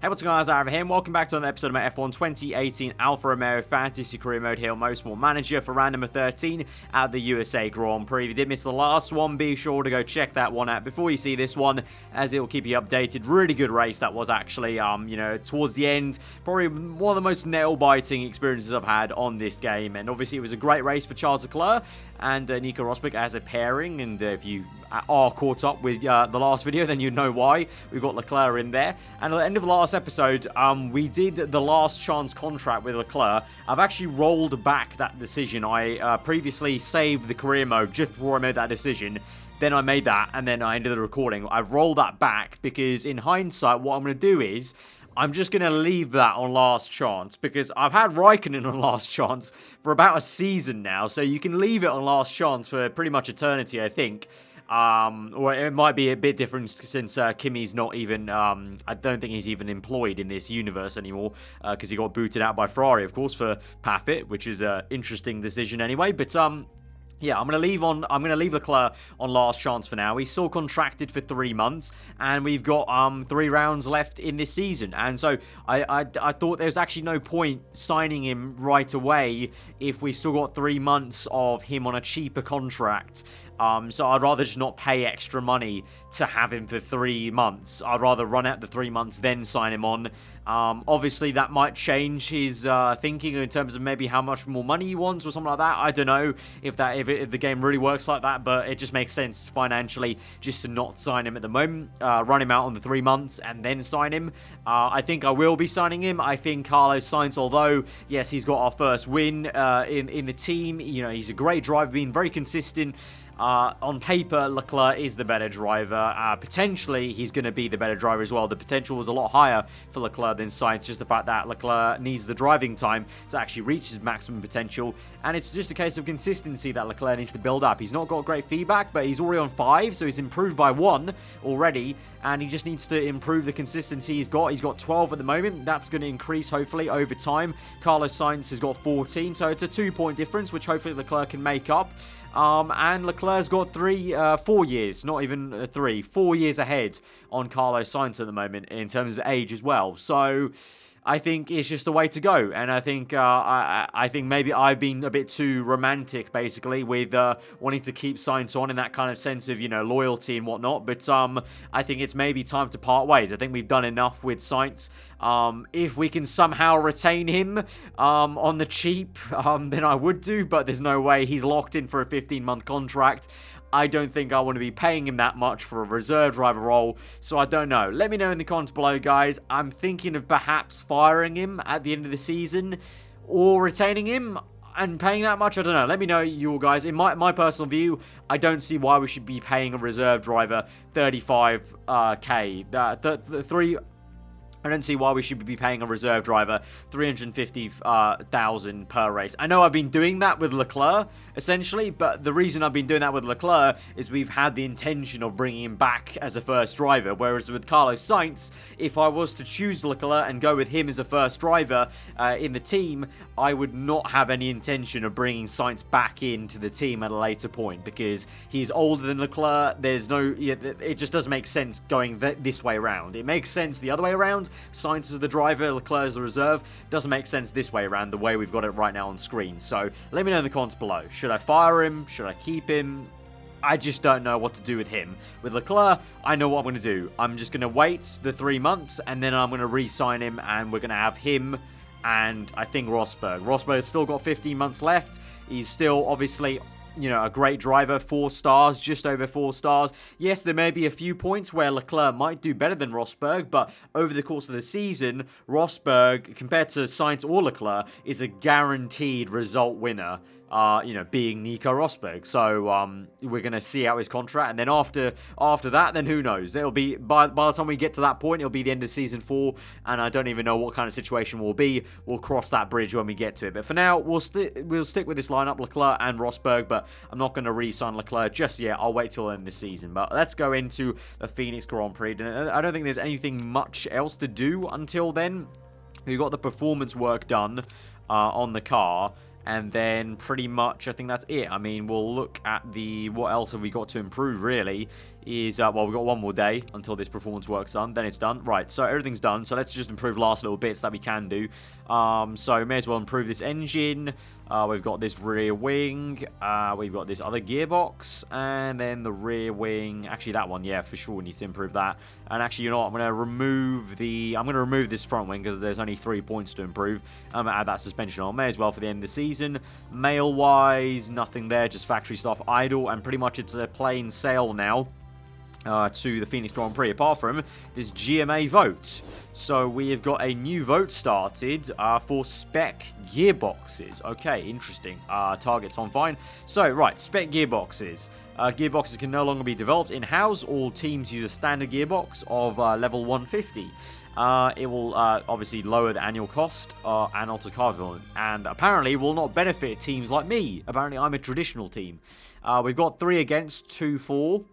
Hey, what's going on, guys? Aarava here, and welcome back to another episode of my F1 2018 Alfa Romeo Fantasy Career Mode here on Motorsport Manager for round number 13 at the USA Grand Prix. If you did miss the last one, be sure to go check that one out before you see this one, as it will keep you updated. Really good race that was actually, towards the end, probably one of the most nail-biting experiences I've had on this game. And obviously, it was a great race for Charles Leclerc and Nico Rosberg as a pairing, and if you are caught up with the last video, then you know why. We've got Leclerc in there. And at the end of the last episode, we did the last chance contract with Leclerc. I've actually rolled back that decision. I previously saved the career mode just before I made that decision. Then I made that, and then I ended the recording. I've rolled that back because in hindsight, what I'm going to do is I'm just going to leave that on last chance, because I've had Raikkonen on last chance for about a season now, so you can leave it on last chance for pretty much eternity, I think. Or it might be a bit different since Kimi's not even, I don't think he's even employed in this universe anymore, because he got booted out by Ferrari, of course, for Paffett, which is an interesting decision anyway, but, yeah, I'm gonna leave Leclerc on last chance for now. He's still contracted for 3 months, and we've got 3 rounds left in this season. And so I thought there's actually no point signing him right away if we've still got 3 months of him on a cheaper contract. So I'd rather just not pay extra money to have him for 3 months. I'd rather run out the 3 months, then sign him on. Obviously, that might change his thinking in terms of maybe how much more money he wants or something like that. I don't know if the game really works like that, but it just makes sense financially just to not sign him at the moment. Run him out on the 3 months and then sign him. I think I will be signing him. I think Carlos Sainz, although, yes, he's got our first win in the team. You know, he's a great driver, being very consistent. On paper, Leclerc is the better driver. Potentially, he's going to be the better driver as well. The potential was a lot higher for Leclerc than Sainz. Just the fact that Leclerc needs the driving time to actually reach his maximum potential. And it's just a case of consistency that Leclerc needs to build up. He's not got great feedback, but he's already on 5, so he's improved by 1 already. And he just needs to improve the consistency he's got. He's got 12 at the moment. That's going to increase, hopefully, over time. Carlos Sainz has got 14, so it's a 2-point difference, which hopefully Leclerc can make up. And Leclerc's got 4 years, not even 3, 4 years ahead on Carlos Sainz at the moment in terms of age as well. So I think it's just the way to go, and I think I think maybe I've been a bit too romantic, basically, with wanting to keep Sainz on in that kind of sense of, you know, loyalty and whatnot. But I think it's maybe time to part ways. I think we've done enough with Sainz. If we can somehow retain him on the cheap, then I would do. But there's no way. He's locked in for a 15-month contract. I don't think I want to be paying him that much for a reserve driver role, so I don't know. Let me know in the comments below, guys. I'm thinking of perhaps firing him at the end of the season, or retaining him and paying that much. I don't know. Let me know, you guys. In my personal view, I don't see why we should be paying a reserve driver 35k. I don't see why we should be paying a reserve driver 350,000 per race. I know I've been doing that with Leclerc, essentially, but the reason I've been doing that with Leclerc is we've had the intention of bringing him back as a first driver, whereas with Carlos Sainz, if I was to choose Leclerc and go with him as a first driver in the team, I would not have any intention of bringing Sainz back into the team at a later point, because he's older than Leclerc. There's no, it just doesn't make sense going this way around. It makes sense the other way around. Sainz is the driver, Leclerc is the reserve. Doesn't make sense this way around, the way we've got it right now on screen. So let me know in the comments below. Should I fire him? Should I keep him? I just don't know what to do with him. With Leclerc, I know what I'm going to do. I'm just going to wait the 3 months, and then I'm going to re-sign him, and we're going to have him and I think Rosberg. Rosberg's still got 15 months left. He's still, obviously, you know, a great driver, 4 stars, just over 4 stars. Yes, there may be a few points where Leclerc might do better than Rosberg, but over the course of the season, Rosberg, compared to Sainz or Leclerc, is a guaranteed result winner. Being Nico Rosberg. So we're going to see out his contract, and then after that, then who knows? It'll be by the time we get to that point, it'll be the end of season 4, and I don't even know what kind of situation we'll be. We'll cross that bridge when we get to it. But for now, we'll stick with this lineup, Leclerc and Rosberg. But I'm not going to re-sign Leclerc just yet. I'll wait till the end of the season. But let's go into the Phoenix Grand Prix. I don't think there's anything much else to do until then. We got the performance work done on the car. And then pretty much, I think that's it. I mean, we'll look at what else have we got to improve, really. is, well, we've got one more day until this performance work's done. Then it's done. Right, so everything's done. So let's just improve last little bits that we can do. So may as well improve this engine. We've got this rear wing. We've got this other gearbox. And then the rear wing. Actually, that one, yeah, for sure we need to improve that. And actually, you know what? I'm going to remove this front wing because there's only 3 points to improve. I'm going to add that suspension on. May as well for the end of the season. Mail-wise, nothing there. Just factory stuff idle. And pretty much it's a plain sail now. To the Phoenix Grand Prix, apart from this GMA vote. So we have got a new vote started for spec gearboxes. Okay, interesting. Targets on fine. So, right, spec gearboxes. Gearboxes can no longer be developed in-house. All teams use a standard gearbox of level 150. It will obviously lower the annual cost and also carbon, and apparently will not benefit teams like me. Apparently, I'm a traditional team. We've got 3 against, 2 for.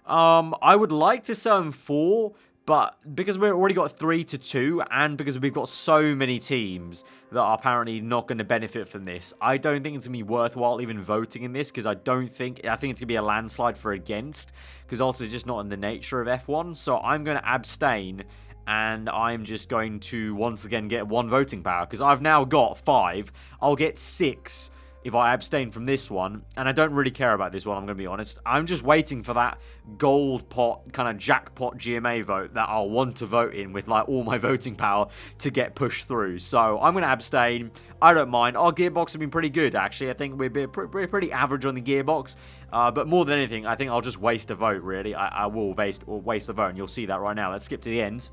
I would like to sell him 4, but because we've already got 3-2, and because we've got so many teams that are apparently not going to benefit from this, I don't think it's going to be worthwhile even voting in this, because I think it's going to be a landslide for against, because also just not in the nature of F1, so I'm going to abstain, and I'm just going to once again get 1 voting power, because I've now got 5, I'll get 6 if I abstain from this one, and I don't really care about this one, I'm going to be honest. I'm just waiting for that gold pot, kind of jackpot GMA vote that I'll want to vote in with, like, all my voting power to get pushed through. So, I'm going to abstain. I don't mind. Our gearbox has been pretty good, actually. I think we're pretty average on the gearbox, but more than anything, I think I'll just waste a vote, really. I will waste a vote, and you'll see that right now. Let's skip to the end.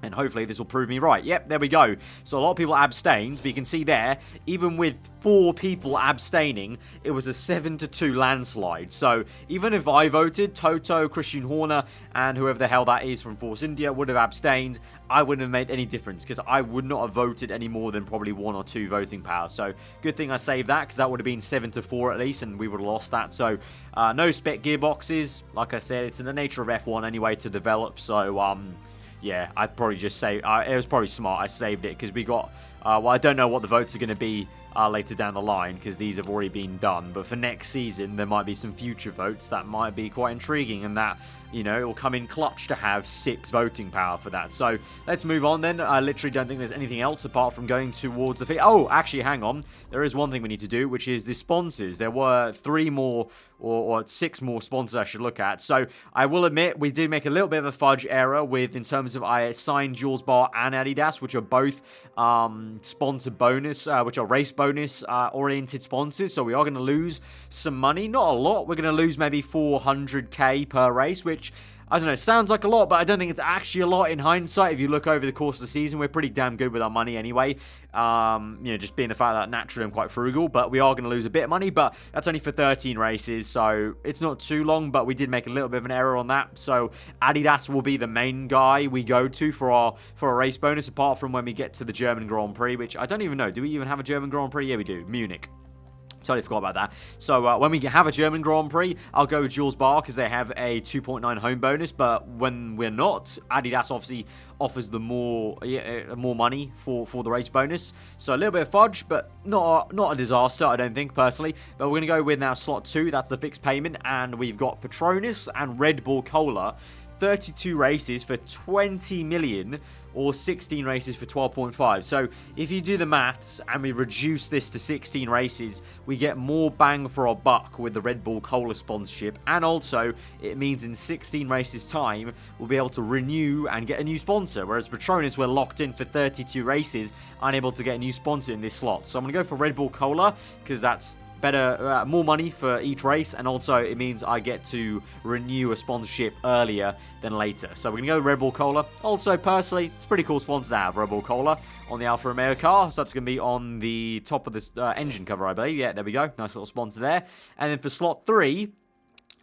And hopefully this will prove me right. Yep, there we go. So a lot of people abstained, but you can see there, even with 4 people abstaining, it was a 7-2 landslide. So even if I voted, Toto, Christian Horner, and whoever the hell that is from Force India would have abstained, I wouldn't have made any difference, because I would not have voted any more than probably 1 or 2 voting power. So good thing I saved that, because that would have been 7-4 at least, and we would have lost that. So no spec gearboxes. Like I said, it's in the nature of F1 anyway to develop. So yeah, I'd probably just say it was probably smart I saved it, because we got well, I don't know what the votes are going to be later down the line, because these have already been done, but for next season there might be some future votes that might be quite intriguing, and that, you know, it will come in clutch to have 6 voting power for that. So let's move on then. I literally don't think there's anything else apart from going towards the oh, actually, hang on, there is one thing we need to do, which is the sponsors. There were 3 more or 6 more sponsors I should look at. So I will admit we did make a little bit of a fudge error with, in terms of, I signed Jules Bar and Adidas, which are both sponsor bonus, which are race bonus oriented sponsors. So we are going to lose some money, not a lot. We're going to lose maybe 400k per race, which, I don't know, sounds like a lot, but I don't think it's actually a lot in hindsight. If you look over the course of the season, we're pretty damn good with our money anyway. You know, just being the fact that naturally I'm quite frugal, but we are going to lose a bit of money, but that's only for 13 races, so it's not too long, but we did make a little bit of an error on that. So Adidas will be the main guy we go to for a race bonus, apart from when we get to the German Grand Prix, which I don't even know. Do we even have a German Grand Prix? Yeah, we do. Munich. Totally forgot about that. So when we have a German Grand Prix, I'll go with Jules Bar, because they have a 2.9 home bonus. But when we're not, Adidas obviously offers the more money for the race bonus. So a little bit of fudge, but not a disaster, I don't think, personally. But we're going to go with now slot 2. That's the fixed payment. And we've got Petronas and Red Bull Cola. 32 races for 20 million, or 16 races for 12.5. So if you do the maths and we reduce this to 16 races, we get more bang for our buck with the Red Bull Cola sponsorship, and also it means in 16 races time we'll be able to renew and get a new sponsor, whereas Petronas, we're locked in for 32 races, unable to get a new sponsor in this slot. So I'm going to go for Red Bull Cola, because that's better, more money for each race, and also it means I get to renew a sponsorship earlier than later. So we're going to go Red Bull Cola. Also, personally, it's a pretty cool sponsor to have, Red Bull Cola, on the Alfa Romeo car. So that's going to be on the top of this engine cover, I believe. Yeah, there we go. Nice little sponsor there. And then for slot 3,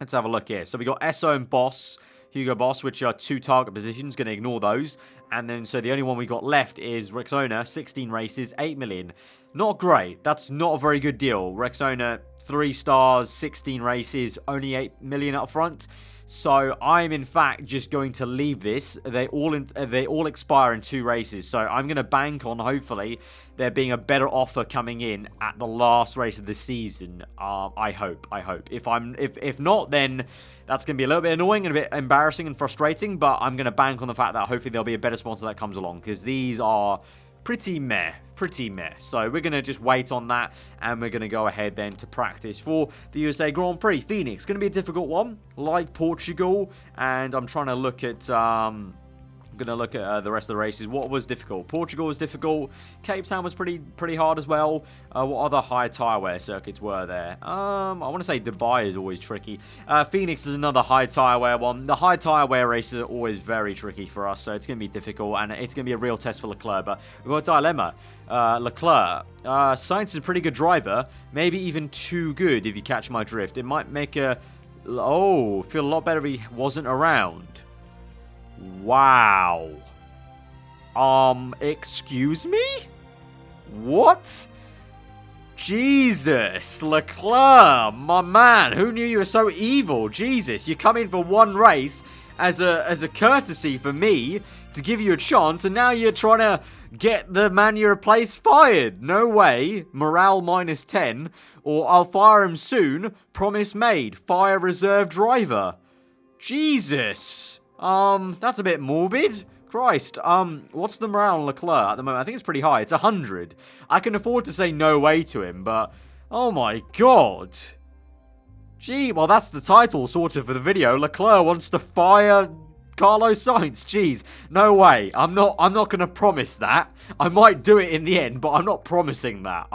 let's have a look here. So we got Esso and Boss, Hugo Boss, which are 2 target positions. Going to ignore those. And then, so the only one we got left is Rexona, 16 races, 8 million. Not great. That's not a very good deal. Rexona, 3 stars, 16 races, only 8 million up front. So I'm in fact just going to leave this. They all expire in 2 races. So I'm going to bank on hopefully there being a better offer coming in at the last race of the season. I hope. If not, then that's going to be a little bit annoying and a bit embarrassing and frustrating. But I'm going to bank on the fact that hopefully there'll be a better sponsor that comes along, because these are pretty meh. So we're going to just wait on that, and we're going to go ahead then to practice for the USA Grand Prix. Phoenix, going to be a difficult one, like Portugal, and I'm trying to look at... the rest of the races. What was difficult? Portugal was difficult. Cape Town was pretty hard as well. What other high tire wear circuits were there? I want to say Dubai is always tricky. Phoenix is another high tire wear one. The high tire wear races are always very tricky for us, so it's going to be difficult, and it's going to be a real test for Leclerc. But we've got a dilemma. Leclerc. Sainz is a pretty good driver. Maybe even too good, if you catch my drift. It might make feel a lot better if he wasn't around. Wow. Excuse me? What? Jesus, Leclerc, my man, who knew you were so evil? Jesus, you come in for one race as a courtesy for me to give you a chance, and now you're trying to get the man you replace fired. No way. Morale -10, or I'll fire him soon. Promise made. Fire reserve driver. Jesus. That's a bit morbid. Christ. What's the morale on Leclerc at the moment? I think it's pretty high. It's 100. I can afford to say no way to him, but... oh my god. Gee, well, that's the title, sort of, for the video. Leclerc wants to fire Carlos Sainz. Jeez. No way. I'm not going to promise that. I might do it in the end, but I'm not promising that.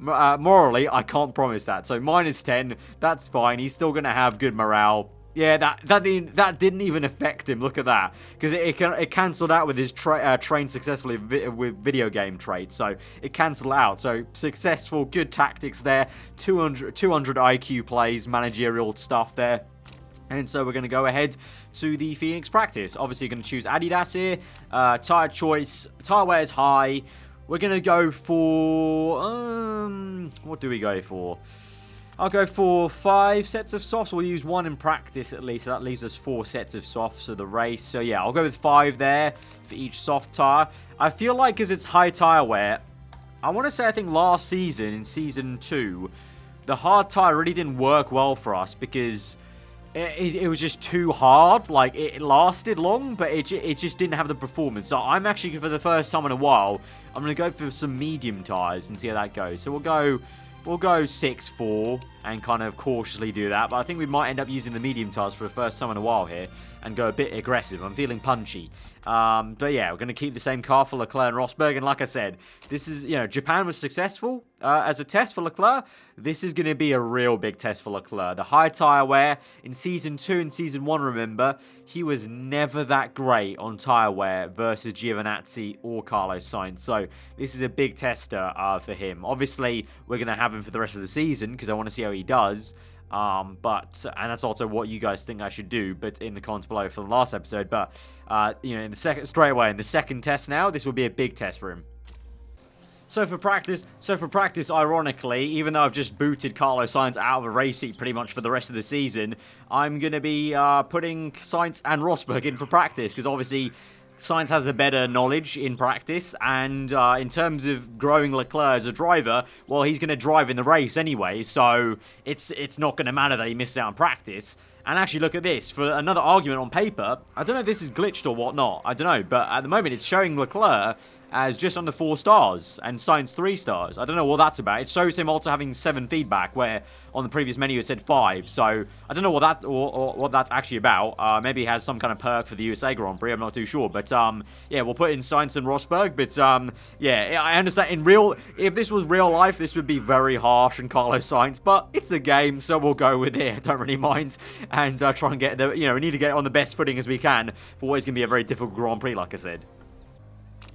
Morally, I can't promise that. So, -10. That's fine. He's still going to have good morale. Yeah, that didn't even affect him. Look at that, because it cancelled out with his train successfully with video game trait. So it cancelled out. So successful, good tactics there. 200 IQ plays, managerial stuff there. And so we're going to go ahead to the Phoenix practice. Obviously, you're going to choose Adidas here. Tire choice, tire wear is high. We're going to go for what do we go for? I'll go for 5 sets of softs. We'll use 1 in practice at least. So that leaves us 4 sets of softs for the race. So yeah, I'll go with 5 there for each soft tire. I feel like because it's high tire wear, I want to say I think last season, in Season 2, the hard tire really didn't work well for us because it was just too hard. Like, it lasted long, but it just didn't have the performance. So I'm actually, for the first time in a while, I'm going to go for some medium tires and see how that goes. So we'll go 6-4 and kind of cautiously do that. But I think we might end up using the medium tires for the first time in a while here and go a bit aggressive. I'm feeling punchy. But yeah, we're going to keep the same car for Leclerc and Rosberg. And like I said, this is, Japan was successful as a test for Leclerc. This is going to be a real big test for Leclerc. The high tyre wear in Season 2 and Season 1, remember, he was never that great on tyre wear versus Giovinazzi or Carlos Sainz. So this is a big tester for him. Obviously, we're going to have him for the rest of the season because I want to see how he does. And that's also what you guys think I should do, but in the comments below for the last episode. But in the second test now, this will be a big test for him. So for practice, ironically, even though I've just booted Carlos Sainz out of a race seat pretty much for the rest of the season, I'm going to be putting Sainz and Rosberg in for practice, because obviously Sainz has the better knowledge in practice, and in terms of growing Leclerc as a driver, well, he's going to drive in the race anyway, so it's not going to matter that he missed out on practice. And actually, look at this. For another argument on paper, I don't know if this is glitched or whatnot. I don't know. But at the moment, it's showing Leclerc as just under 4 stars and Sainz 3 stars. I don't know what that's about. It shows him also having 7 feedback, where on the previous menu it said 5. So I don't know what that's actually about. Maybe he has some kind of perk for the USA Grand Prix. I'm not too sure. But yeah, we'll put in Sainz and Rosberg. But yeah, I understand. If this was real life, this would be very harsh on Carlos Sainz. But it's a game, so we'll go with it. I don't really mind. And try and get the, we need to get it on the best footing as we can for what is going to be a very difficult Grand Prix, like I said.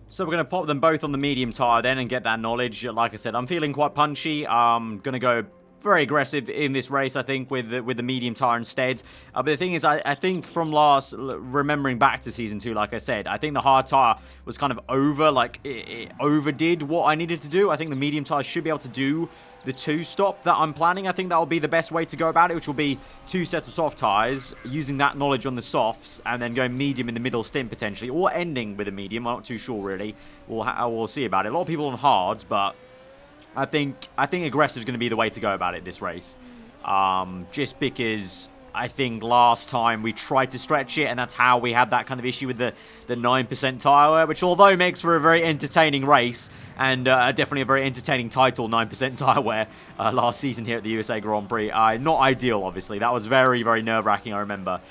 So we're going to pop them both on the medium tyre then and get that knowledge. Like I said, I'm feeling quite punchy. I'm going to go very aggressive in this race, I think, with the medium tire instead. But the thing is, I think from remembering back to Season 2, like I said, I think the hard tire was kind of over, like, it overdid what I needed to do. I think the medium tire should be able to do the 2-stop that I'm planning. I think that will be the best way to go about it, which will be 2 sets of soft tires, using that knowledge on the softs, and then going medium in the middle stint, potentially, or ending with a medium. I'm not too sure, really. We'll see about it. A lot of people on hards, but I think aggressive is going to be the way to go about it this race. Just because I think last time we tried to stretch it, and that's how we had that kind of issue with the 9% tyre wear, which although makes for a very entertaining race, and definitely a very entertaining title, 9% tyre wear, last season here at the USA Grand Prix. Not ideal, obviously. That was very, very nerve-wracking, I remember.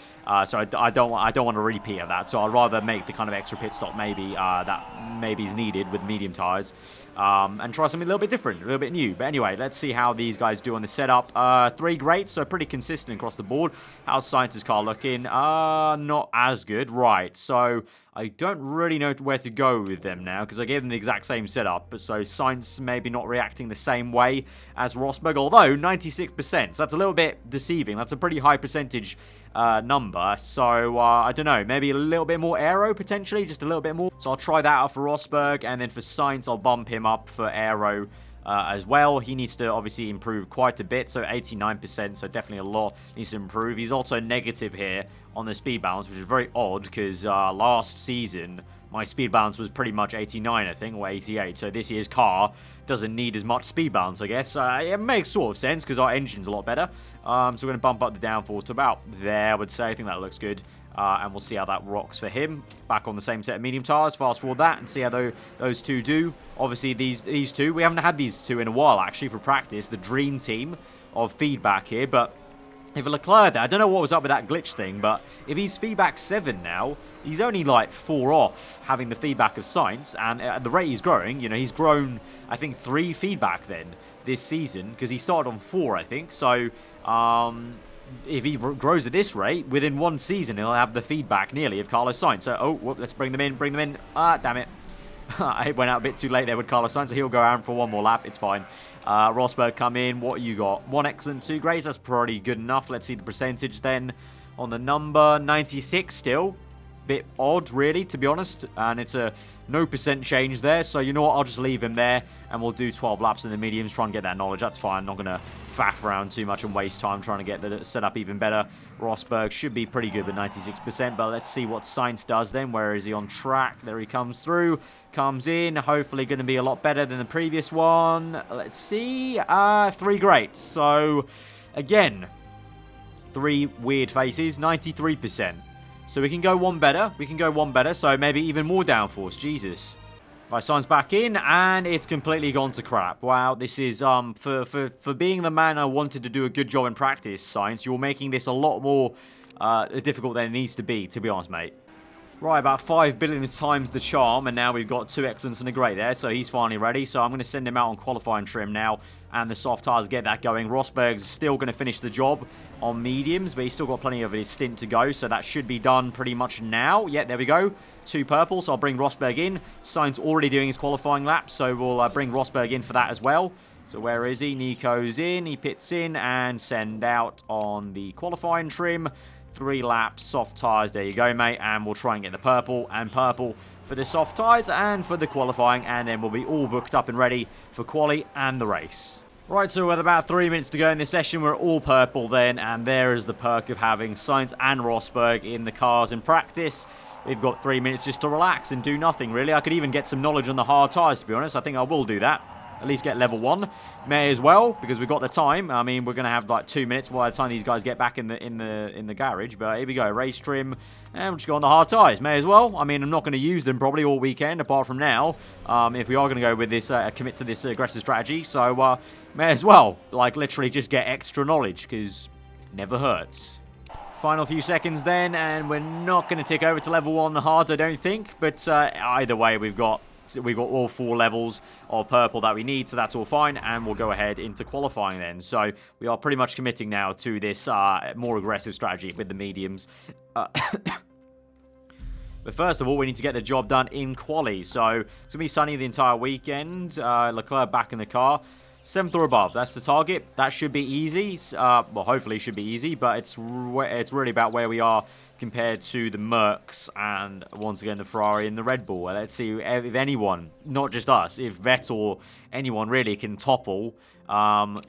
So I don't want a repeat of that. So I'd rather make the kind of extra pit stop maybe that maybe is needed with medium tyres. And try something a little bit different, a little bit new. But anyway, let's see how these guys do on the setup. 3 greats, so pretty consistent across the board. How's Sainz's car looking? Not as good. Right, so I don't really know where to go with them now, because I gave them the exact same setup. So Sainz maybe not reacting the same way as Rosberg, although 96%. So that's a little bit deceiving. That's a pretty high percentage number. So I don't know, maybe a little bit more aero potentially, just a little bit more. So I'll try that out for Rosberg, and then for Sainz I'll bump him up for aero as well. He needs to obviously improve quite a bit, so 89%, so definitely a lot needs to improve. He's also negative here on the speed balance, which is very odd, because last season my speed balance was pretty much 89, I think, or 88, so this year's car doesn't need as much speed balance, I guess. It makes sort of sense, because our engine's a lot better. So we're going to bump up the downforce to about there, I would say. I think that looks good. And we'll see how that rocks for him. Back on the same set of medium tires. Fast forward that and see how those two do. Obviously, these two, we haven't had these two in a while, actually, for practice. The dream team of feedback here. But if Leclair there, I don't know what was up with that glitch thing, but if he's feedback 7 now, he's only like 4 off having the feedback of Sainz. And at the rate he's growing, you know, he's grown, I think, 3 feedback then this season, because he started on 4, I think. So, if he grows at this rate, within 1 season, he'll have the feedback nearly of Carlos Sainz. So, oh, whoop, let's bring them in. Ah, damn it. I went out a bit too late there with Carlos Sainz, so he'll go around for 1 more lap. It's fine. Rosberg come in. What you got? 1 excellent, 2 greats. That's pretty good enough. Let's see the percentage then on the number. 96 still. Bit odd, really, to be honest. And it's a no % change there. So, you know what? I'll just leave him there. And we'll do 12 laps in the mediums. Try and get that knowledge. That's fine. Not going to faff around too much and waste time trying to get the setup even better. Rosberg should be pretty good with 96%. But let's see what Sainz does then. Where is he on track? There he comes through. Comes in. Hopefully going to be a lot better than the previous one. Let's see. 3 greats. So, again, 3 weird faces. 93%. So we can go 1 better. So maybe even more downforce. Jesus. Right, Sainz back in, and it's completely gone to crap. Wow, this is, for being the man I wanted to do a good job in practice, Sainz, you're making this a lot more difficult than it needs to be honest, mate. Right, about 5 billion times the charm, and now we've got 2 excellents and a great there, so he's finally ready. So I'm going to send him out on qualifying trim now, and the soft tires get that going. Rosberg's still going to finish the job on mediums, but he's still got plenty of his stint to go, so that should be done pretty much now. Yeah, there we go. 2 purple, so I'll bring Rosberg in. Sainz already doing his qualifying lap, so we'll bring Rosberg in for that as well. So where is he? Nico's in, he pits in, and send out on the qualifying trim. 3 laps, soft tyres, there you go, mate, and we'll try and get the purple for the soft tyres and for the qualifying, and then we'll be all booked up and ready for quali and the race. Right, so with about 3 minutes to go in this session, we're all purple then, and there is the perk of having Sainz and Rosberg in the cars in practice. We've got 3 minutes just to relax and do nothing, really. I could even get some knowledge on the hard tyres, to be honest. I think I will do that. At least get level 1. May as well, because we've got the time. I mean, we're going to have like 2 minutes by the time these guys get back in the garage. But here we go, race trim, and we'll just go on the hard tyres. May as well. I mean, I'm not going to use them probably all weekend, apart from now. If we are going to go with this, commit to this aggressive strategy. So, may as well, like, literally just get extra knowledge, because never hurts. Final few seconds then, and we're not going to tick over to level 1 hard, I don't think. But either way, we've got all 4 levels of purple that we need, so that's all fine, and we'll go ahead into qualifying then. So we are pretty much committing now to this more aggressive strategy with the mediums. But first of all, we need to get the job done in quali. So it's going to be sunny the entire weekend. Leclerc back in the car. 7th or above. That's the target. That should be easy. Well, hopefully it should be easy, but it's really about where we are compared to the Mercs and, once again, the Ferrari and the Red Bull. Let's see if anyone, not just us, if Vettel or anyone really can topple the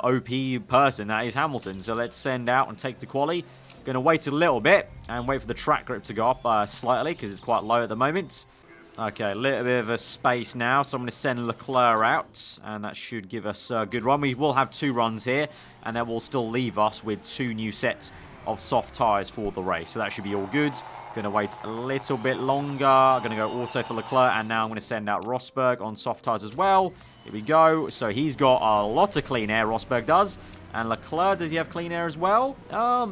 OP person that is Hamilton. So let's send out and take to quali. Going to wait a little bit and wait for the track grip to go up slightly because it's quite low at the moment. Okay, a little bit of a space now, so I'm going to send Leclair out, and that should give us a good run. We will have 2 runs here, and that will still leave us with 2 new sets of soft tyres for the race, so that should be all good. Going to wait a little bit longer. I'm going to go auto for Leclerc, and now I'm going to send out Rosberg on soft tyres as well. Here we go. So he's got a lot of clean air, Rosberg does. And Leclerc, does he have clean air as well?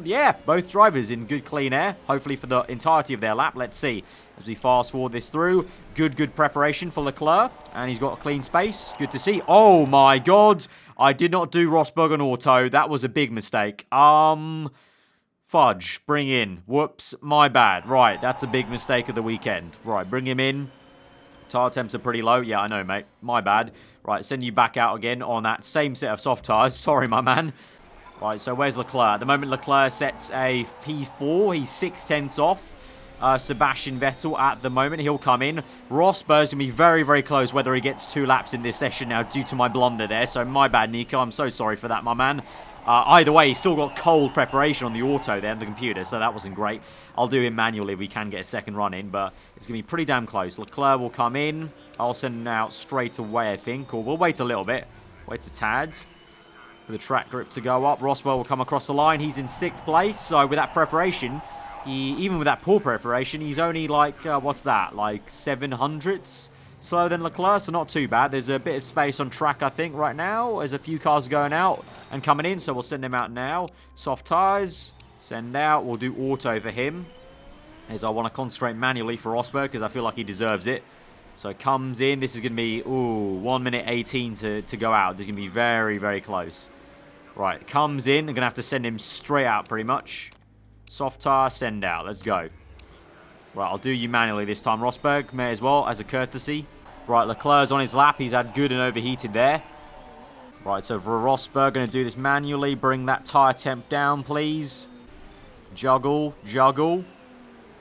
Yeah, both drivers in good clean air, hopefully for the entirety of their lap. Let's see. As we fast forward this through, good preparation for Leclerc, and he's got a clean space. Good to see. Oh my God, I did not do Rosberg on auto. That was a big mistake. Fudge, bring in. Whoops, my bad. Right, that's a big mistake of the weekend. Right, bring him in. Tire temps are pretty low. Yeah, I know, mate. My bad. Right, send you back out again on that same set of soft tires. Sorry, my man. Right, so where's Leclerc? At the moment, Leclerc sets a P4. He's 6/10 off Sebastian Vettel at the moment. He'll come in. Rosberg's going to be very close whether he gets 2 laps in this session now due to my blunder there. So my bad, Nico. I'm so sorry for that, my man. Either way, he's still got cold preparation on the auto there on the computer, so that wasn't great. I'll do him manually if we can get a second run in, but it's going to be pretty damn close. Leclerc will come in. I'll send him out straight away, I think, or we'll wait a little bit. Wait a tad for the track grip to go up. Rosberg will come across the line. He's in 6th place, so with that preparation, even with that poor preparation, he's only like, what's that, like 700ths slower than Leclerc, so not too bad. There's a bit of space on track, I think, right now. There's a few cars going out and coming in, so we'll send him out now. Soft tyres, send out. We'll do auto for him, as I want to concentrate manually for Rosberg, because I feel like he deserves it. So comes in. This is going to be, 1 minute 18 to go out. This is going to be very close. Right, comes in. I'm going to have to send him straight out, pretty much. Soft tyre, send out. Let's go. Right, I'll do you manually this time, Rosberg. May as well, as a courtesy. Right, Leclerc's on his lap. He's had good and overheated there. Right, so for Rosberg, going to do this manually. Bring that tyre temp down, please. Juggle.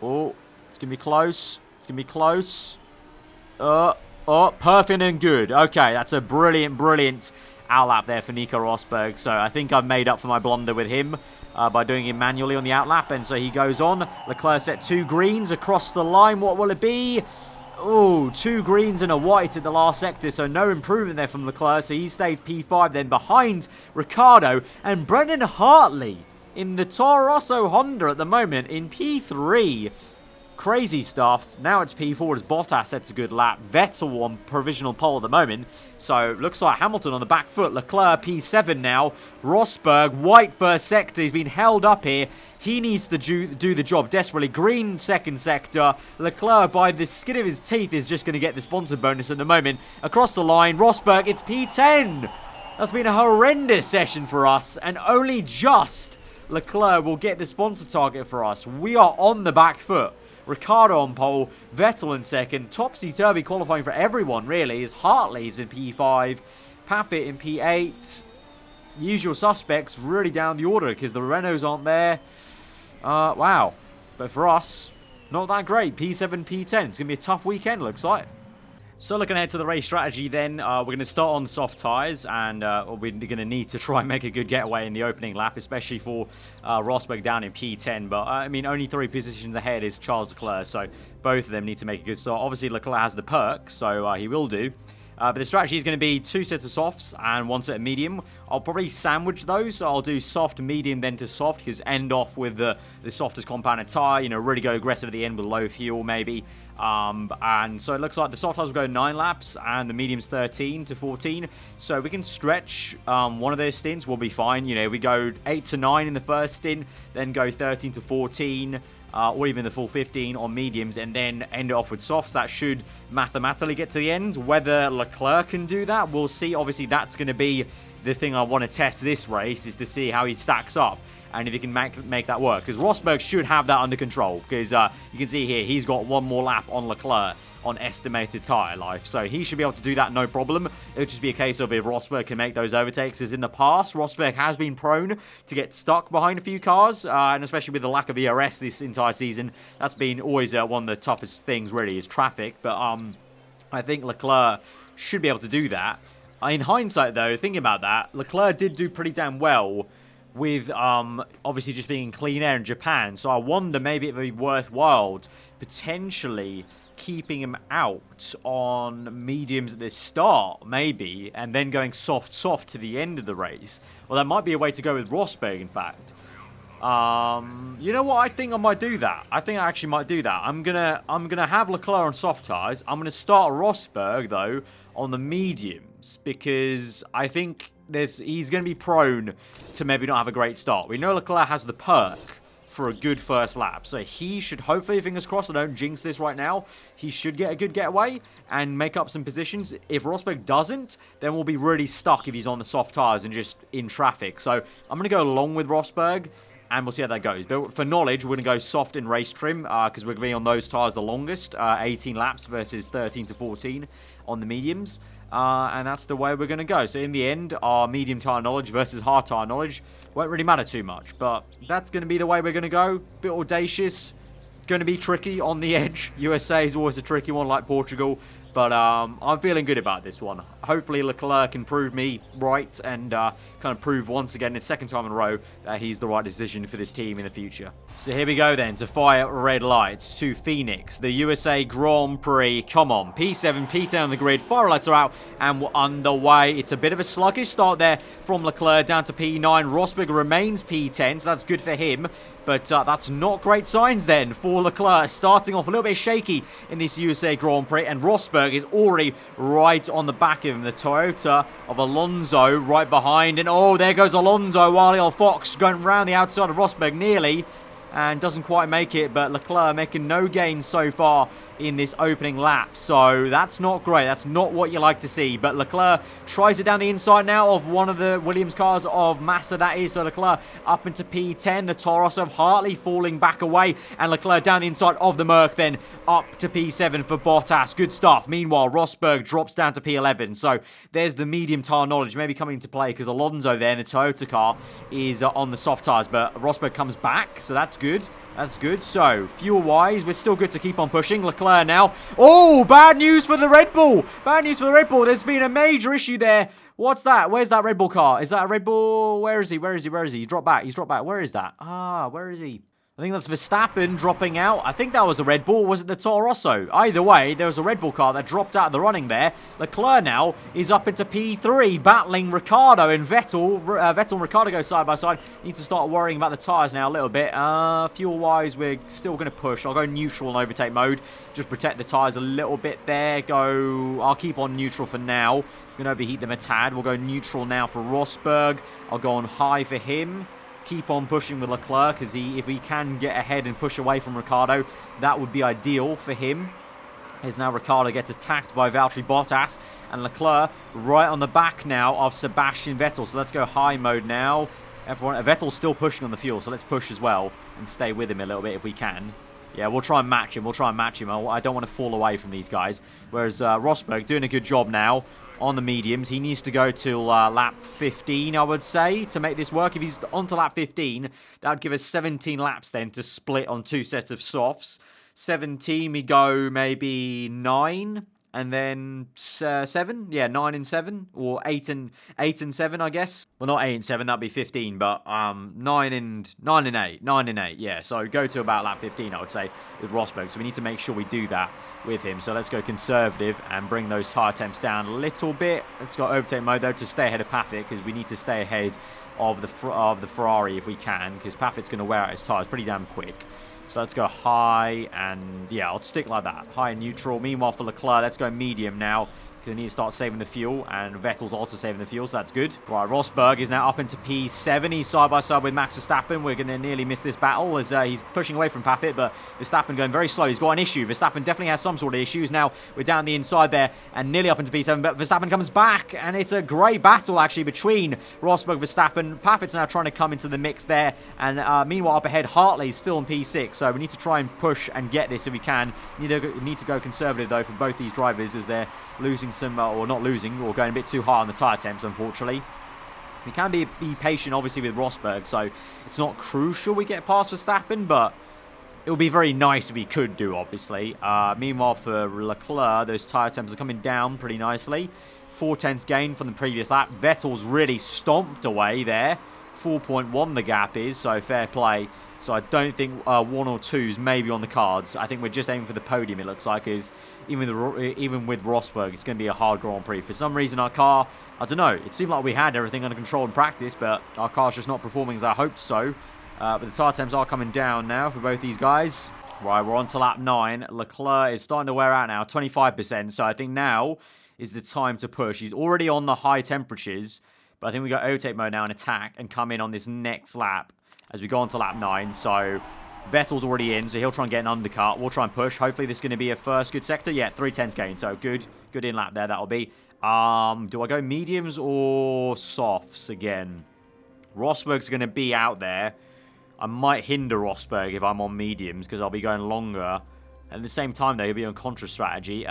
Oh, it's going to be close. It's going to be close. Perfect and good. Okay, that's a brilliant outlap there for Nico Rosberg. So I think I've made up for my blunder with him. By doing it manually on the outlap, and so he goes on. Leclerc set 2 greens across the line. What will it be? 2 greens and a white at the last sector, so no improvement there from Leclerc, so he stays P5 then behind Ricciardo, and Brendan Hartley in the Toro Rosso Honda at the moment in P3. Crazy stuff. Now it's P4 as Bottas sets a good lap. Vettel on provisional pole at the moment. So looks like Hamilton on the back foot. Leclerc P7 now. Rosberg, white first sector. He's been held up here. He needs to do the job desperately. Green second sector. Leclerc, by the skin of his teeth, is just going to get the sponsor bonus at the moment. Across the line, Rosberg, it's P10. That's been a horrendous session for us. And only just Leclerc will get the sponsor target for us. We are on the back foot. Ricciardo on pole, Vettel in second, topsy-turvy qualifying for everyone really, is Hartley's in P5, Paffett in P8, usual suspects really down the order because the Renaults aren't there. Wow, but for us, not that great, P7, P10, it's going to be a tough weekend looks like. So looking ahead to the race strategy then, we're going to start on the soft tyres, and we're going to need to try and make a good getaway in the opening lap, especially for Rosberg down in P10. But, I mean, only 3 positions ahead is Charles Leclerc, so both of them need to make a good start. Obviously, Leclerc has the perk, so he will do. But the strategy is going to be 2 sets of softs and 1 set of medium. I'll probably sandwich those. So I'll do soft, medium, then to soft, because end off with the softest compounded tyre. You know, really go aggressive at the end with low fuel, maybe. And so it looks like the soft tyres will go 9 laps and the mediums 13 to 14. So we can stretch one of those stints. We'll be fine. You know, we go 8 to 9 in the first stint, then go 13 to 14. Or even the full 15 on mediums, and then end it off with softs. That should mathematically get to the end. Whether Leclerc can do that, we'll see. Obviously, that's going to be the thing I want to test this race, is to see how he stacks up and if he can make that work. Because Rosberg should have that under control, because you can see here, he's got 1 more lap on Leclerc. on estimated tyre life. So he should be able to do that no problem. It would just be a case of if Rosberg can make those overtakes. As in the past, Rosberg has been prone to get stuck behind a few cars, and especially with the lack of ERS this entire season, that's been always one of the toughest things really, is traffic. But I think Leclerc should be able to do that. In hindsight, though, thinking about that, Leclerc did do pretty damn well with obviously just being in clean air in Japan. So I wonder maybe it would be worthwhile potentially keeping him out on mediums at the start, maybe, and then going soft to the end of the race. Well, that might be a way to go with Rosberg, in fact. You know what? I think I might do that. I think I actually might do that. I'm gonna have Leclerc on soft tyres. I'm gonna start Rosberg though on the mediums, because I think he's gonna be prone to maybe not have a great start. We know Leclerc has the perk for a good first lap, so he should hopefully, fingers crossed, I don't jinx this right now, he should get a good getaway and make up some positions. If Rosberg doesn't, then we'll be really stuck if he's on the soft tyres and just in traffic. So I'm going to go along with Rosberg, and we'll see how that goes. But for knowledge, we're going to go soft in race trim, because we're going to be on those tyres the longest, 18 laps versus 13 to 14 on the mediums. And that's the way we're going to go. So in the end, our medium tyre knowledge versus hard tyre knowledge won't really matter too much. But that's going to be the way we're going to go. Bit audacious. Going to be tricky on the edge. USA is always a tricky one, like Portugal. But I'm feeling good about this one. Hopefully Leclerc can prove me right and kind of prove once again, the second time in a row, that he's the right decision for this team in the future. So here we go then, to fire red lights to Phoenix, the USA Grand Prix. Come on, P7, P10 on the grid, fire lights are out, and we're underway. It's a bit of a sluggish start there from Leclerc down to P9. Rosberg remains P10, so that's good for him. But that's not great signs then for Leclerc, starting off a little bit shaky in this USA Grand Prix, and Rosberg is already right on the back of him. The Toyota of Alonso right behind, and oh, there goes Alonso, while Fox going around the outside of Rosberg nearly, and doesn't quite make it, but Leclerc making no gains so far in this opening lap. So that's not great. That's not what you like to see. But Leclerc tries it down the inside now of one of the Williams cars of Massa, that is. So Leclerc up into P10. The Toro Rosso of Hartley falling back away. And Leclerc down the inside of the Merc then up to P7 for Bottas. Good stuff. Meanwhile, Rosberg drops down to P11. So there's the medium tyre knowledge maybe coming into play, because Alonso there in the Toyota car is on the soft tyres. But Rosberg comes back, so that's good. That's good. So, fuel-wise, we're still good to keep on pushing. Leclerc now. Oh, bad news for the Red Bull. Bad news for the Red Bull. There's been a major issue there. What's that? Where's that Red Bull car? Is that a Red Bull? Where is he? Where is he? Where is he? He's dropped back. He's dropped back. Where is that? Where is he? I think that's Verstappen dropping out. I think that was a Red Bull. Was it the Toro Rosso? Either way, there was a Red Bull car that dropped out of the running there. Leclerc now is up into P3, battling Ricciardo and Vettel. Vettel and Ricciardo go side by side. Need to start worrying about the tyres now a little bit. Fuel-wise, we're still going to push. I'll go neutral in overtake mode. Just protect the tyres a little bit there. I'll keep on neutral for now. I'm going to overheat them a tad. We'll go neutral now for Rosberg. I'll go on high for him. Keep on pushing with Leclerc, because if he can get ahead and push away from Ricciardo, that would be ideal for him. As now Ricciardo gets attacked by Valtteri Bottas, and Leclerc right on the back now of Sebastian Vettel. So let's go high mode now. Vettel's still pushing on the fuel, so let's push as well and stay with him a little bit if we can. Yeah, we'll try and match him. I don't want to fall away from these guys. Whereas Rosberg doing a good job now on the mediums. He needs to go to lap 15, I would say, to make this work. If he's onto lap 15, that would give us 17 laps then to split on two sets of softs. 17, we go maybe 9, and then 7. Yeah, 9 and 7, or 8 and 7, I guess. Well, not 8 and 7, that'd be 15, but 9 and 8. Yeah, so go to about lap 15, I would say, with Rosberg. So we need to make sure we do that with him. So let's go conservative and bring those tyre temps down a little bit. Let's go overtake mode though to stay ahead of Paffett, because we need to stay ahead of the Ferrari if we can, because Paffett's going to wear out his tyres pretty damn quick. So let's go high, and yeah, I'll stick like that. High and neutral. Meanwhile, for Leclerc, let's go medium now. Because they need to start saving the fuel, and Vettel's also saving the fuel, so that's good. Right, Rosberg is now up into P7. He's side by side with Max Verstappen. We're going to nearly miss this battle as he's pushing away from Paffett, but Verstappen going very slow. He's got an issue. Verstappen definitely has some sort of issues. Now we're down the inside there and nearly up into P7, but Verstappen comes back, and it's a great battle actually between Rosberg, Verstappen. Paffett's now trying to come into the mix there, and meanwhile up ahead, Hartley's still in P6, so we need to try and push and get this if we can. Need to go conservative though for both these drivers as they're losing some, or not losing, or going a bit too hard on the tyre temps, unfortunately. We can be patient, obviously, with Rosberg, so it's not crucial we get past Verstappen, but it would be very nice if we could do, obviously. Meanwhile, for Leclair, those tyre temps are coming down pretty nicely. 4/10 gain from the previous lap. Vettel's really stomped away there. 4.1 the gap is, so fair play. So I don't think 1 or 2s may be on the cards. I think we're just aiming for the podium, it looks like, is even with Rosberg, it's going to be a hard Grand Prix. For some reason, our car, I don't know, it seemed like we had everything under control in practice, but our car's just not performing as I hoped so. But the tyre temps are coming down now for both these guys. Right, we're on to lap 9. Leclerc is starting to wear out now, 25%. So I think now is the time to push. He's already on the high temperatures, but I think we got overtake mode now and attack and come in on this next lap as we go on to lap 9. So Vettel's already in, so he'll try and get an undercut. We'll try and push. Hopefully this is going to be a first good sector. Yeah, 3/10 gain, so good in lap there, that'll be. Do I go mediums or softs again? Rosberg's going to be out there. I might hinder Rosberg if I'm on mediums because I'll be going longer. At the same time, though, he'll be on contra strategy.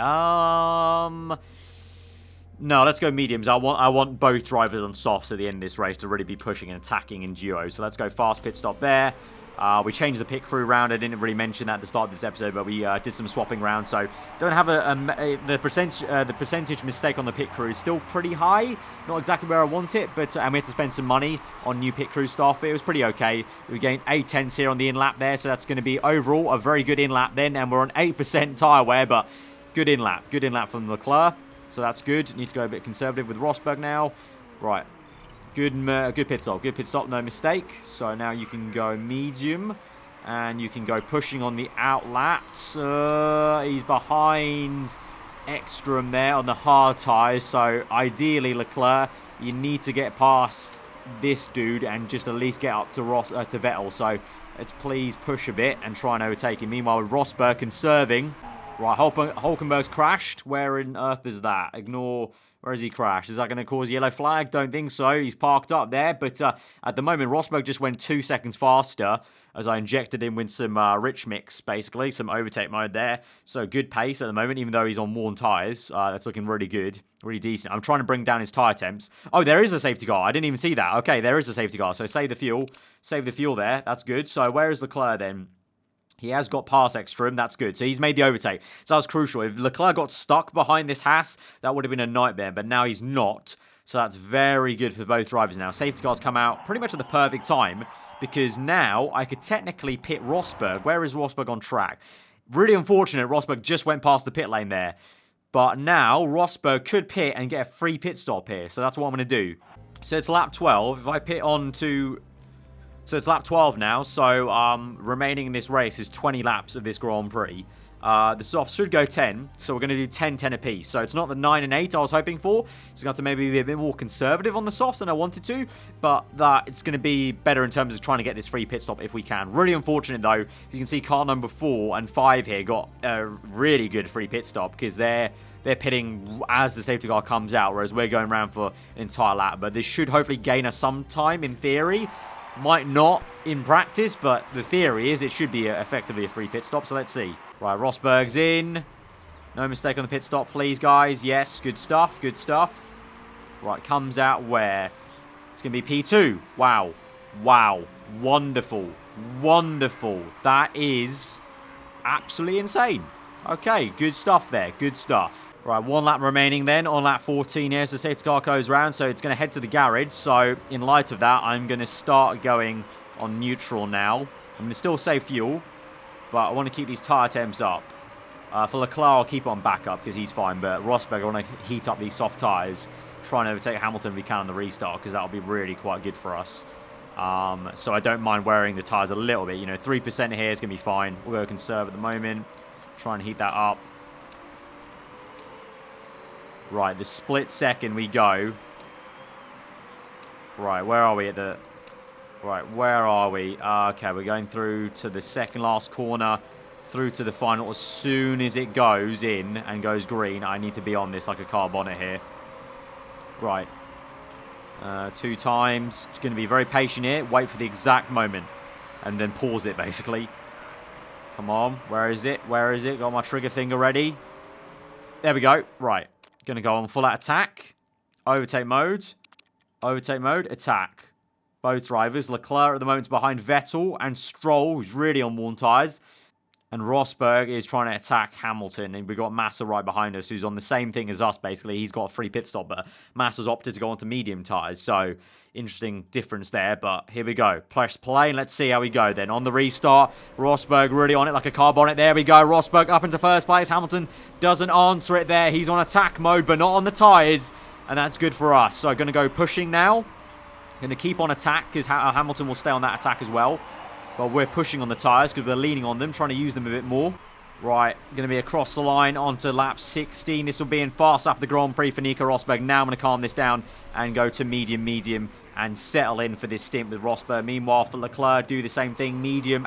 No, let's go mediums. I want both drivers on softs at the end of this race to really be pushing and attacking in duo. So let's go fast pit stop there. We changed the pit crew round. I didn't really mention that at the start of this episode, but we did some swapping around. So don't have the percentage mistake on the pit crew is still pretty high. Not exactly where I want it, but and we had to spend some money on new pit crew staff, but it was pretty okay. We gained 8/10 here on the in-lap there, so that's going to be overall a very good in-lap then, and we're on 8% tyre wear, but good in-lap from Leclerc. So that's good. Need to go a bit conservative with Rosberg now. Right. Good pit stop. Good pit stop, no mistake. So now you can go medium. And you can go pushing on the outlaps. He's behind Ekstrom there on the hard tyres. So ideally, Leclerc, you need to get past this dude and just at least get up to Vettel. So let's please push a bit and try and overtake him. Meanwhile, with Rosberg conserving. Right, Hulkenberg's crashed. Where in earth is that? Ignore... Where has he crashed? Is that going to cause a yellow flag? Don't think so. He's parked up there. But at the moment, Rosberg just went 2 seconds faster as I injected him with some rich mix, basically. Some overtake mode there. So good pace at the moment, even though he's on worn tyres. That's looking really good. Really decent. I'm trying to bring down his tyre temps. Oh, there is a safety car. I didn't even see that. Okay, there is a safety car. So save the fuel. Save the fuel there. That's good. So where is Leclerc then? He has got past Ekstrom. That's good. So he's made the overtake. So that was crucial. If Leclerc got stuck behind this Haas, that would have been a nightmare. But now he's not. So that's very good for both drivers now. Safety cars come out pretty much at the perfect time. Because now I could technically pit Rosberg. Where is Rosberg on track? Really unfortunate. Rosberg just went past the pit lane there. But now Rosberg could pit and get a free pit stop here. So that's what I'm going to do. So it's lap 12. If I pit on to... So it's lap 12 now, so remaining in this race is 20 laps of this Grand Prix. The softs should go 10, so we're going to do 10 apiece. So it's not the 9 and 8 I was hoping for. So I'm going to have to maybe be a bit more conservative on the softs than I wanted to. But it's going to be better in terms of trying to get this free pit stop if we can. Really unfortunate though, as you can see car number 4 and 5 here got a really good free pit stop because they're pitting as the safety car comes out, whereas we're going around for an entire lap. But this should hopefully gain us some time in theory. Might not in practice, but the theory is it should be effectively a free pit stop, so let's see. Right, Rosberg's in. No mistake on the pit stop, please, guys. Yes, good stuff, good stuff. Right, comes out where? It's going to be P2. Wow. Wow. Wonderful. Wonderful. That is absolutely insane. Okay, good stuff there. Good stuff. Right, 1 lap remaining then on lap 14 here as the safety car goes around. So it's going to head to the garage. So in light of that, I'm going to start going on neutral now. I'm going to still save fuel, but I want to keep these tyre temps up. For Leclerc, I'll keep it on backup because he's fine. But Rosberg, I want to heat up these soft tyres. Try and overtake Hamilton if we can on the restart because that'll be really quite good for us. So I don't mind wearing the tyres a little bit. You know, 3% here is going to be fine. We'll go conserve at the moment. Try and heat that up. Right, the split second we go. Right, where are we at the... Right, where are we? Okay, we're going through to the second last corner, through to the final. As soon as it goes in and goes green, I need to be on this like a car bonnet here. Right. 2 times. Just going to be very patient here. Wait for the exact moment. And then pause it, basically. Come on. Where is it? Where is it? Got my trigger finger ready. There we go. Right. Going to go on full out attack. Overtake mode. Overtake mode. Attack. Both drivers. Leclair at the moment is behind Vettel and Stroll, who's really on worn tyres. And Rosberg is trying to attack Hamilton. And we've got Massa right behind us, who's on the same thing as us, basically. He's got a free pit stop, but Massa's opted to go onto medium tyres. So, interesting difference there. But here we go. Press play, and let's see how we go then. On the restart, Rosberg really on it like a car bonnet. There we go. Rosberg up into first place. Hamilton doesn't answer it there. He's on attack mode, but not on the tyres. And that's good for us. So, going to go pushing now. Going to keep on attack, because Hamilton will stay on that attack as well. But we're pushing on the tyres because we're leaning on them, trying to use them a bit more. Right, going to be across the line onto lap 16. This will be in fast after the Grand Prix for Nico Rosberg. Now I'm going to calm this down and go to medium, and settle in for this stint with Rosberg. Meanwhile, for Leclerc, do the same thing, medium,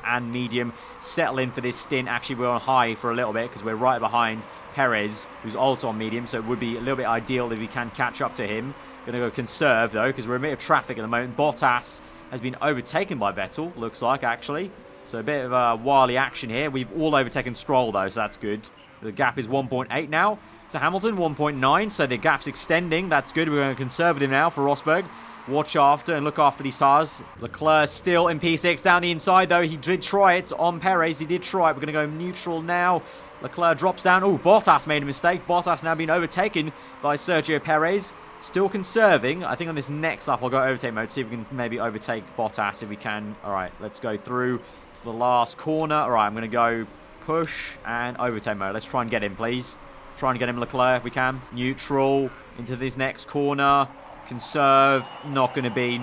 settle in for this stint. Actually, we're on high for a little bit because we're right behind Perez, who's also on medium, so it would be a little bit ideal if we can catch up to him. Going to go conserve, though, because we're in a bit of traffic at the moment. Bottas has been overtaken by Vettel, looks like, actually. So a bit of a wily action here. We've all overtaken Stroll, though, so that's good. The gap is 1.8 now to Hamilton, 1.9, so the gap's extending. That's good. We're going conservative now for Rosberg. Watch after and look after these tyres. Leclerc still in P6 down the inside, though. He did try it on Perez. He did try it. We're going to go neutral now. Leclerc drops down. Oh, Bottas made a mistake. Bottas now being overtaken by Sergio Perez. Still conserving. I think on this next lap, I'll go overtake mode. See if we can maybe overtake Bottas if we can. All right, let's go through to the last corner. All right, I'm going to go push and overtake mode. Let's try and get him, please. Try and get him, Leclerc, if we can. Neutral into this next corner. Conserve. Not going to be.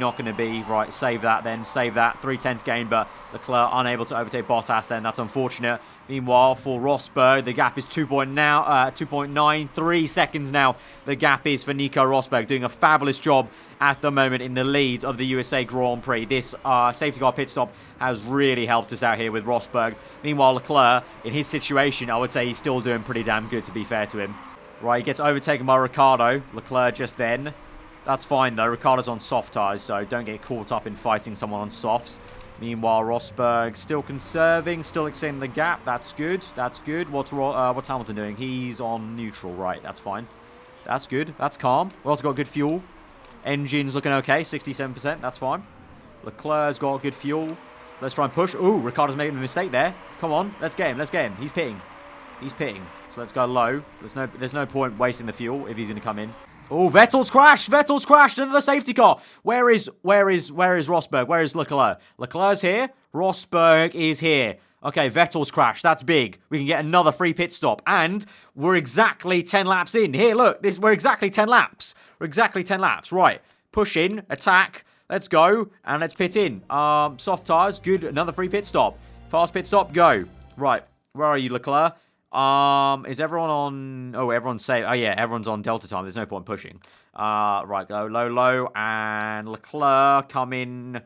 Right, save that then. Save that. 3/10 gain, but Leclerc unable to overtake Bottas then. That's unfortunate. Meanwhile, for Rosberg, the gap is 2.93 seconds now. The gap is for Nico Rosberg, doing a fabulous job at the moment in the lead of the USA Grand Prix. This safety car pit stop has really helped us out here with Rosberg. Meanwhile, Leclerc, in his situation, I would say he's still doing pretty damn good, to be fair to him. Right, he gets overtaken by Ricciardo. Leclerc just then. That's fine, though. Ricciardo's on soft tyres, so don't get caught up in fighting someone on softs. Meanwhile, Rosberg still conserving, still extending the gap. That's good. That's good. What's Hamilton doing? He's on neutral. Right, that's fine. That's good. That's calm. We've also got good fuel. Engine's looking okay, 67%. That's fine. Leclerc's got good fuel. Let's try and push. Ooh, Ricciardo's making a mistake there. Come on, let's get him. Let's get him. He's pitting. He's pitting. So let's go low. There's no point wasting the fuel if he's going to come in. Oh, Vettel's crashed! Vettel's crashed into the safety car. Where is Rosberg? Where is Leclerc? Leclerc's here. Rosberg is here. Okay, Vettel's crashed. That's big. We can get another free pit stop. And we're exactly 10 laps in. Here, look. We're exactly 10 laps. We're exactly 10 laps. Right. Push in. Attack. Let's go. And let's pit in. Soft tyres. Good. Another free pit stop. Fast pit stop. Go. Right. Where are you, Leclerc? Is everyone on... Oh, everyone's safe. Oh, yeah, everyone's on Delta time. There's no point pushing. Right, go low. And Leclerc come in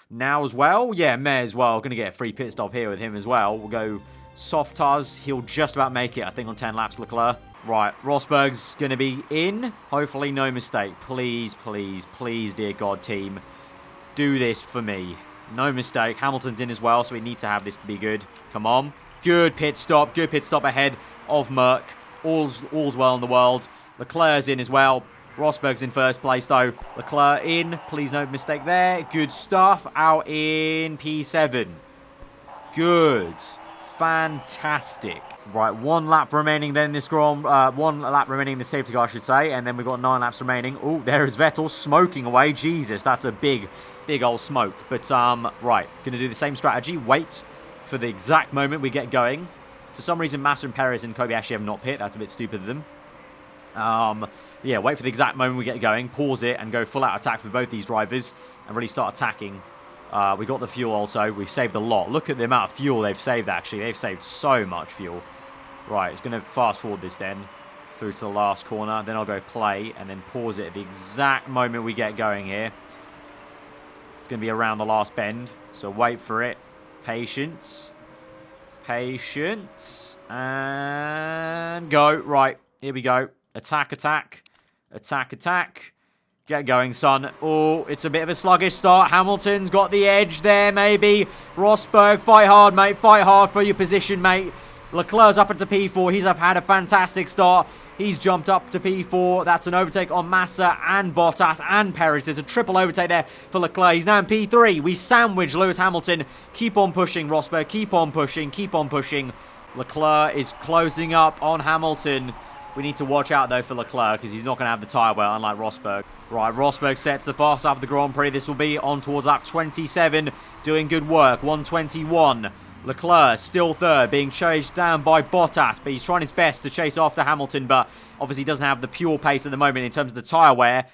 now as well. Yeah, may as well. Going to get a free pit stop here with him as well. We'll go soft tyres. He'll just about make it, I think, on 10 laps, Leclerc. Right, Rosberg's going to be in. Hopefully, no mistake. Please, dear God, team. Do this for me. No mistake. Hamilton's in as well, so we need to have this to be good. Come on. Good pit stop ahead of Merck. All's well in the world. Leclerc's in as well. Rosberg's in first place though. Leclerc in. Please no mistake there. Good stuff. Out in P7. Good. Fantastic. Right, one lap remaining then this one lap remaining in the safety car, I should say. And then we've got 9 laps remaining. Oh, there is Vettel smoking away. Jesus, that's a big old smoke. But, right, going to do the same strategy. Wait for the exact moment we get going. For some reason, Massa and Perez and Kobayashi have not pit. That's a bit stupid of them. Yeah, wait for the exact moment we get going. Pause it and go full out attack for both these drivers and really start attacking. We got the fuel also. We've saved a lot. Look at the amount of fuel they've saved, actually. They've saved so much fuel. Right, it's going to fast forward this then. through to the last corner. Then I'll go play and then pause it at the exact moment we get going here. It's going to be around the last bend, so wait for it. Patience. Patience. And go. Right, here we go. Attack, attack. Attack, attack. Get going, son. Oh, it's a bit of a sluggish start. Hamilton's got the edge there, maybe. Rosberg, fight hard, mate. Fight hard for your position, mate. Leclerc's up into P4. He's had a fantastic start. He's jumped up to P4. That's an overtake on Massa and Bottas and Perez. There's a triple overtake there for Leclerc. He's now in P3. We sandwich Lewis Hamilton. Keep on pushing, Rosberg. Keep on pushing. Keep on pushing. Leclerc is closing up on Hamilton. We need to watch out, though, for Leclerc because he's not going to have the tyre wear, unlike Rosberg. Right, Rosberg sets the fast lap of the Grand Prix. This will be on towards lap 27. Doing good work. 121. Leclerc still third, being chased down by Bottas, but he's trying his best to chase after Hamilton, but obviously doesn't have the pure pace at the moment in terms of the tyre wear.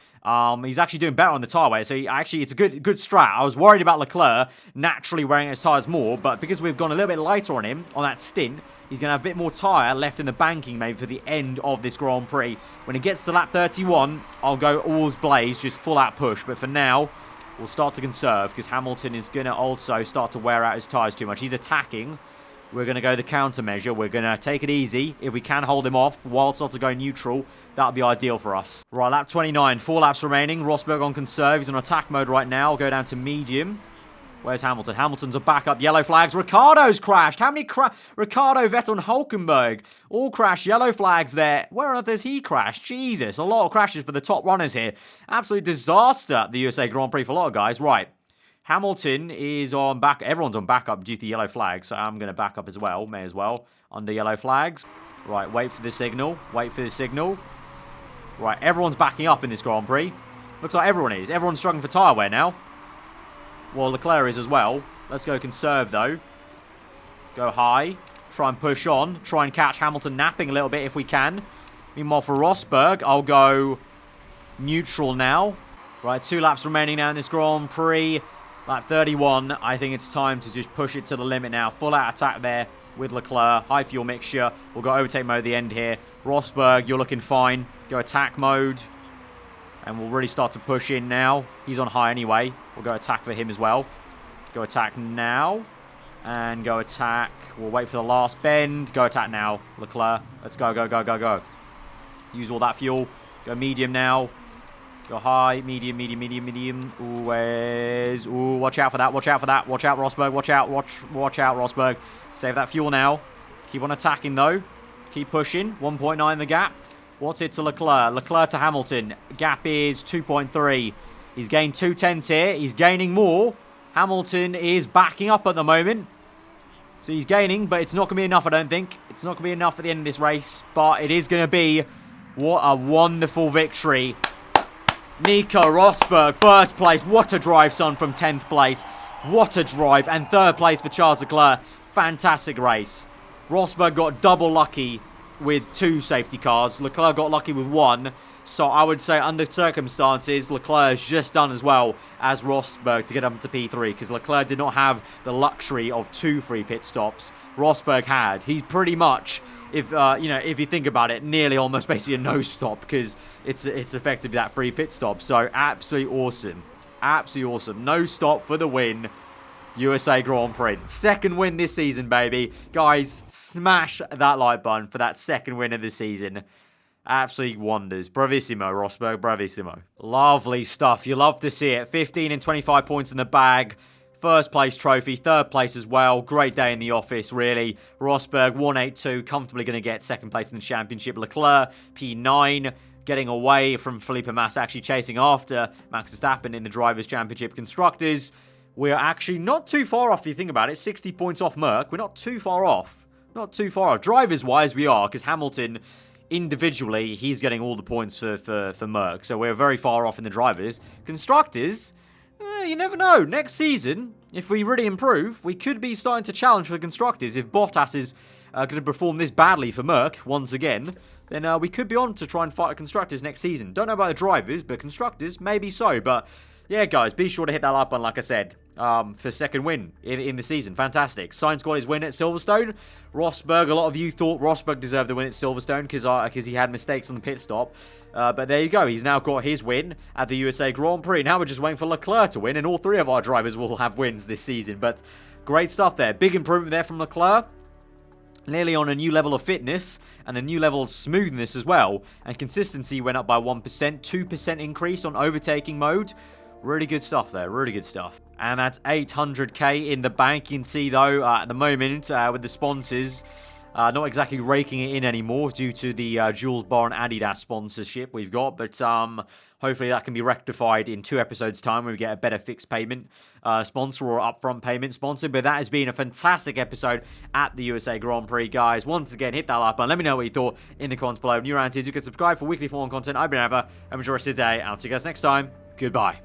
He's actually doing better on the tyre wear, so it's a good strat. I was worried about Leclerc naturally wearing his tyres more, but because we've gone a little bit lighter on him on that stint, he's going to have a bit more tyre left in the banking maybe for the end of this Grand Prix. When it gets to lap 31, I'll go all blaze, just full out push, but for now, we'll start to conserve because Hamilton is going to also start to wear out his tyres too much. He's attacking. We're going to go the countermeasure. We're going to take it easy. If we can hold him off while starting to go neutral, that would be ideal for us. Right, lap 29. 4 laps remaining. Rosberg on conserve. He's on attack mode right now. I'll go down to medium. Where's Hamilton? Hamilton's a backup. Yellow flags. Ricciardo's crashed. How many Ricciardo, Vettel, and Hülkenberg all crashed. Yellow flags there. Where on earth has he crashed? Jesus, a lot of crashes for the top runners here. Absolute disaster at the USA Grand Prix for a lot of guys. Right. Hamilton is on back. Everyone's on backup due to yellow flags, so I'm going to back up as well. May as well. Under yellow flags. Right, wait for the signal. Wait for the signal. Right, everyone's backing up in this Grand Prix. Looks like everyone is. Everyone's struggling for tyre wear now. Well, Leclerc is as well. Let's go conserve, though. Go high. Try and push on. Try and catch Hamilton napping a little bit if we can. Meanwhile, for Rosberg, I'll go neutral now. Right, 2 laps remaining now in this Grand Prix. Lap 31. I think it's time to just push it to the limit now. Full out attack there with Leclerc. High fuel mixture. We'll go overtake mode at the end here. Rosberg, you're looking fine. Go attack mode. And we'll really start to push in now. He's on high anyway. We'll go attack for him as well. Go attack now. And go attack. We'll wait for the last bend. Go attack now. Leclerc. Let's go, go, go, go, go. Use all that fuel. Go medium now. Go high. Medium, medium, medium, medium. Ooh, where's... Ooh, watch out for that. Watch out for that. Watch out, Rosberg. Watch out. Watch out, Rosberg. Save that fuel now. Keep on attacking, though. Keep pushing. 1.9 the gap. What's it to Leclerc? Leclerc to Hamilton. Gap is 2.3. He's gained 2 tenths here. He's gaining more. Hamilton is backing up at the moment. So he's gaining, but it's not going to be enough, I don't think. It's not going to be enough at the end of this race. But it is going to be... What a wonderful victory. Nico Rosberg, first place. What a drive, son, from 10th place. What a drive. And 3rd place for Charles Leclerc. Fantastic race. Rosberg got double lucky with 2 safety cars. Leclerc got lucky with 1. So I would say under circumstances, Leclerc has just done as well as Rosberg to get up to P3 because Leclerc did not have the luxury of 2 free pit stops. Rosberg had. He's pretty much, if you think about it, nearly almost basically a no stop because it's effectively that free pit stop. So absolutely awesome. Absolutely awesome. No stop for the win. USA Grand Prix. 2nd win this season, baby. Guys, smash that like button for that 2nd win of the season. Absolutely wonders. Bravissimo, Rosberg. Bravissimo. Lovely stuff. You love to see it. 15 and 25 points in the bag. 1st place trophy. 3rd place as well. Great day in the office, really. Rosberg, 182. Comfortably going to get 2nd place in the championship. Leclerc, P9. Getting away from Felipe Massa. Actually chasing after Max Verstappen in the Drivers' Championship Constructors. We're actually not too far off if you think about it. 60 points off Merck. We're not too far off. Not too far off. Drivers-wise, we are, because Hamilton, individually, he's getting all the points for Merck. So we're very far off in the drivers. Constructors, you never know. Next season, if we really improve, we could be starting to challenge for the Constructors. If Bottas is going to perform this badly for Merck, once again, then we could be on to try and fight Constructors next season. Don't know about the drivers, but Constructors, maybe so. But... yeah, guys, be sure to hit that like button, like I said. for second win in the season. Fantastic. Sainz got his win at Silverstone. Rosberg, a lot of you thought Rosberg deserved the win at Silverstone because he had mistakes on the pit stop. But there you go. He's now got his win at the USA Grand Prix. Now we're just waiting for Leclerc to win, and all three of our drivers will have wins this season. But great stuff there. Big improvement there from Leclerc. Nearly on a new level of fitness and a new level of smoothness as well. And consistency went up by 1%, 2% increase on overtaking mode. Really good stuff there, really good stuff. And that's 800k in the bank. You can see though, at the moment, with the sponsors, not exactly raking it in anymore due to the Jules Bar and Adidas sponsorship we've got. But hopefully that can be rectified in 2 episodes' time when we get a better fixed payment sponsor or upfront payment sponsor. But that has been a fantastic episode at the USA Grand Prix, guys. Once again, hit that like button. Let me know what you thought in the comments below. New round here, you can subscribe for weekly F1 content. I've been Ava. Have a enjoy the rest of the day. I'll see you guys next time. Goodbye.